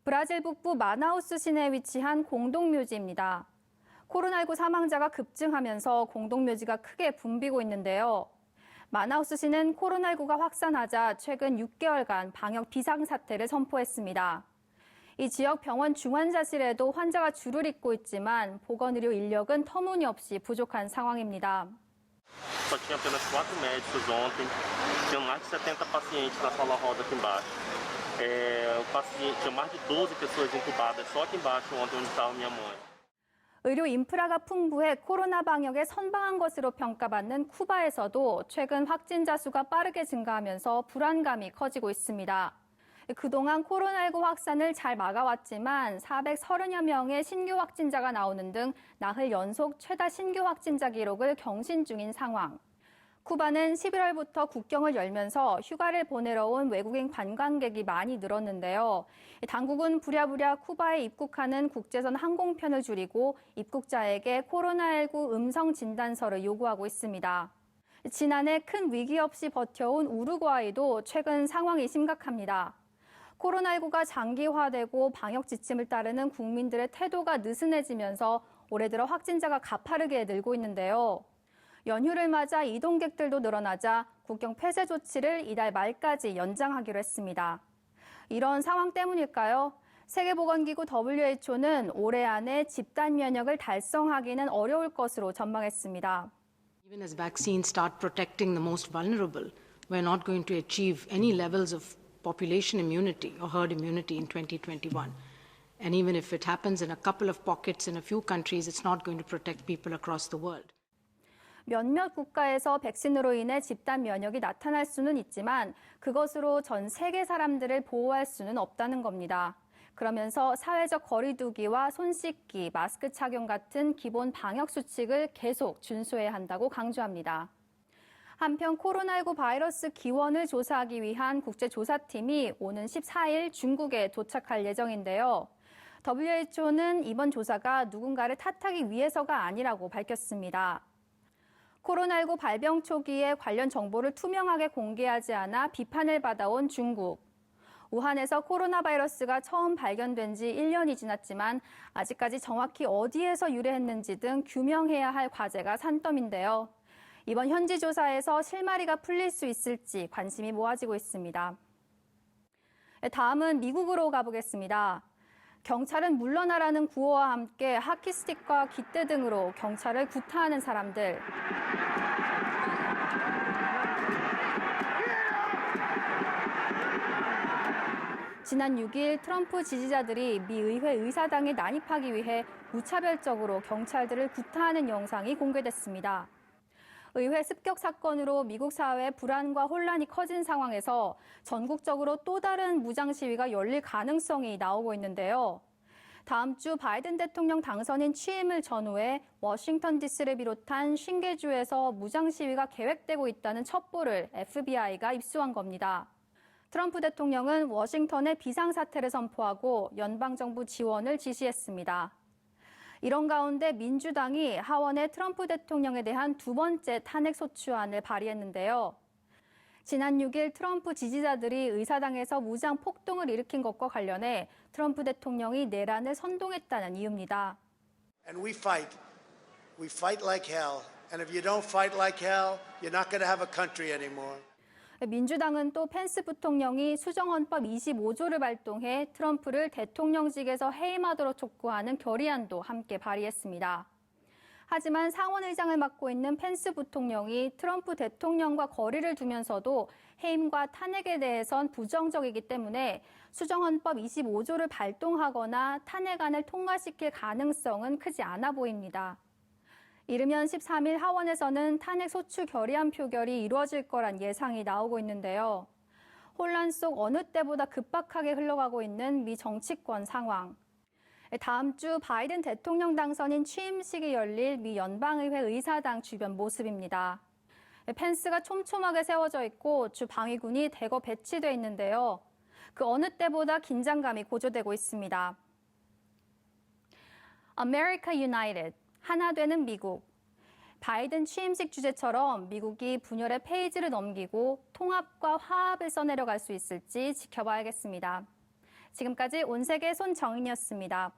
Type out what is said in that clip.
브라질 북부 마나우스 시내에 위치한 공동묘지입니다. 코로나19 사망자가 급증하면서 공동묘지가 크게 붐비고 있는데요. 마나우스시는 코로나19가 확산하자 최근 6개월간 방역 비상사태를 선포했습니다. 이 지역 병원 중환자실에도 환자가 줄을 잇고 있지만 보건의료 인력은 터무니없이 부족한 상황입니다. Só tinha apenas 4 médicos ontem, tinha mais de 70 pacientes na sala roda aqui embaixo. Tinha mais de 12 pessoas intubadas só aqui embaixo ontem onde estava minha mãe. 의료 인프라가 풍부해 코로나 방역에 선방한 것으로 평가받는 쿠바에서도 최근 확진자 수가 빠르게 증가하면서 불안감이 커지고 있습니다. 그동안 코로나19 확산을 잘 막아왔지만 430여 명의 신규 확진자가 나오는 등 나흘 연속 최다 신규 확진자 기록을 경신 중인 상황. 쿠바는 11월부터 국경을 열면서 휴가를 보내러 온 외국인 관광객이 많이 늘었는데요. 당국은 부랴부랴 쿠바에 입국하는 국제선 항공편을 줄이고 입국자에게 코로나19 음성 진단서를 요구하고 있습니다. 지난해 큰 위기 없이 버텨온 우루과이도 최근 상황이 심각합니다. 코로나19가 장기화되고 방역 지침을 따르는 국민들의 태도가 느슨해지면서 올해 들어 확진자가 가파르게 늘고 있는데요. 연휴를 맞아 이동객들도 늘어나자 국경 폐쇄 조치를 이달 말까지 연장하기로 했습니다. 이런 상황 때문일까요? 세계보건기구 WHO는 올해 안에 집단 면역을 달성하기는 어려울 것으로 전망했습니다. Even as vaccines start protecting the most vulnerable, we're not going to achieve any levels of population immunity or herd immunity in 2021. And even if it happens in a couple of pockets in a few countries, it's not going to protect people across the world. 몇몇 국가에서 백신으로 인해 집단 면역이 나타날 수는 있지만 그것으로 전 세계 사람들을 보호할 수는 없다는 겁니다. 그러면서 사회적 거리 두기와 손 씻기, 마스크 착용 같은 기본 방역 수칙을 계속 준수해야 한다고 강조합니다. 한편 코로나19 바이러스 기원을 조사하기 위한 국제조사팀이 오는 14일 중국에 도착할 예정인데요. WHO는 이번 조사가 누군가를 탓하기 위해서가 아니라고 밝혔습니다. 코로나19 발병 초기에 관련 정보를 투명하게 공개하지 않아 비판을 받아온 중국. 우한에서 코로나 바이러스가 처음 발견된 지 1년이 지났지만 아직까지 정확히 어디에서 유래했는지 등 규명해야 할 과제가 산더미인데요. 이번 현지 조사에서 실마리가 풀릴 수 있을지 관심이 모아지고 있습니다. 다음은 미국으로 가보겠습니다. 경찰은 물러나라는 구호와 함께 하키스틱과 깃대 등으로 경찰을 구타하는 사람들. 지난 6일 트럼프 지지자들이 미 의회 의사당에 난입하기 위해 무차별적으로 경찰들을 구타하는 영상이 공개됐습니다. 의회 습격 사건으로 미국 사회의 불안과 혼란이 커진 상황에서 전국적으로 또 다른 무장 시위가 열릴 가능성이 나오고 있는데요. 다음 주 바이든 대통령 당선인 취임을 전후해 워싱턴 DC를 비롯한 50개주에서 무장 시위가 계획되고 있다는 첩보를 FBI가 입수한 겁니다. 트럼프 대통령은 워싱턴에 비상사태를 선포하고 연방정부 지원을 지시했습니다. 이런 가운데 민주당이 하원에 트럼프 대통령에 대한 두 번째 탄핵소추안을 발의했는데요. 지난 6일 트럼프 지지자들이 의사당에서 무장 폭동을 일으킨 것과 관련해 트럼프 대통령이 내란을 선동했다는 이유입니다. And we fight. We fight like hell. And if you don't fight like hell, you're not going to have a country anymore. 민주당은 또 펜스 부통령이 수정헌법 25조를 발동해 트럼프를 대통령직에서 해임하도록 촉구하는 결의안도 함께 발의했습니다. 하지만 상원의장을 맡고 있는 펜스 부통령이 트럼프 대통령과 거리를 두면서도 해임과 탄핵에 대해선 부정적이기 때문에 수정헌법 25조를 발동하거나 탄핵안을 통과시킬 가능성은 크지 않아 보입니다. 이르면 13일 하원에서는 탄핵 소추 결의안 표결이 이루어질 거란 예상이 나오고 있는데요. 혼란 속 어느 때보다 급박하게 흘러가고 있는 미 정치권 상황. 다음 주 바이든 대통령 당선인 취임식이 열릴 미 연방의회 의사당 주변 모습입니다. 펜스가 촘촘하게 세워져 있고 주 방위군이 대거 배치돼 있는데요. 그 어느 때보다 긴장감이 고조되고 있습니다. America United, 하나 되는 미국. 바이든 취임식 주제처럼 미국이 분열의 페이지를 넘기고 통합과 화합을 써내려갈 수 있을지 지켜봐야겠습니다. 지금까지 온세계 손정인이었습니다.